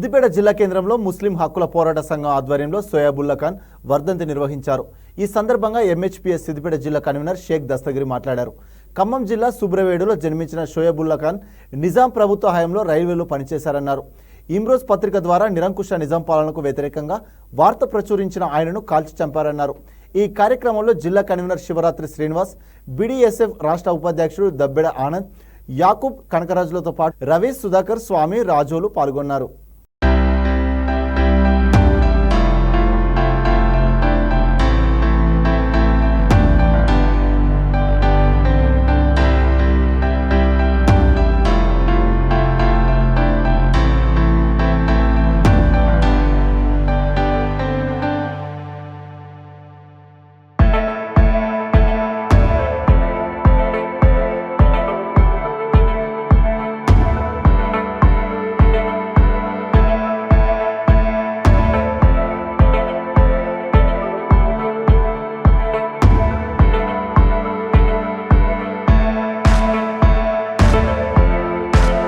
సిద్దిపేట జిల్లా కేంద్రంలో ముస్లిం హక్కుల పోరాట సంఘం ఆధ్వర్యంలో సోయాబుల్లా ఖాన్ వర్ధంతి నిర్వహించారు. ఈ సందర్భంగా ఎంహెచ్పిఎస్ సిద్దిపేట జిల్లా కన్వీనర్ షేక్ దస్తగిరి మాట్లాడారు. ఖమ్మం జిల్లా సుబ్రవేడులో జన్మించిన షోయాబుల్లా ఖాన్ నిజాం ప్రభుత్వ హయాంలో రైల్వేలో పనిచేశారన్నారు. ఇమ్రోజ్ పత్రిక ద్వారా నిరంకుశ నిజాం పాలనకు వ్యతిరేకంగా వార్త ప్రచురించిన ఆయనను కాల్చి చంపారన్నారు. ఈ కార్యక్రమంలో జిల్లా కన్వీనర్ శివరాత్రి శ్రీనివాస్, బీడీఎస్ఎఫ్ రాష్ట్ర ఉపాధ్యక్షుడు దబ్బెడ ఆనంద్, యాకూబ్ కనకరాజులతో పాటు రవి, సుధాకర్, స్వామి, రాజోలు పాల్గొన్నారు.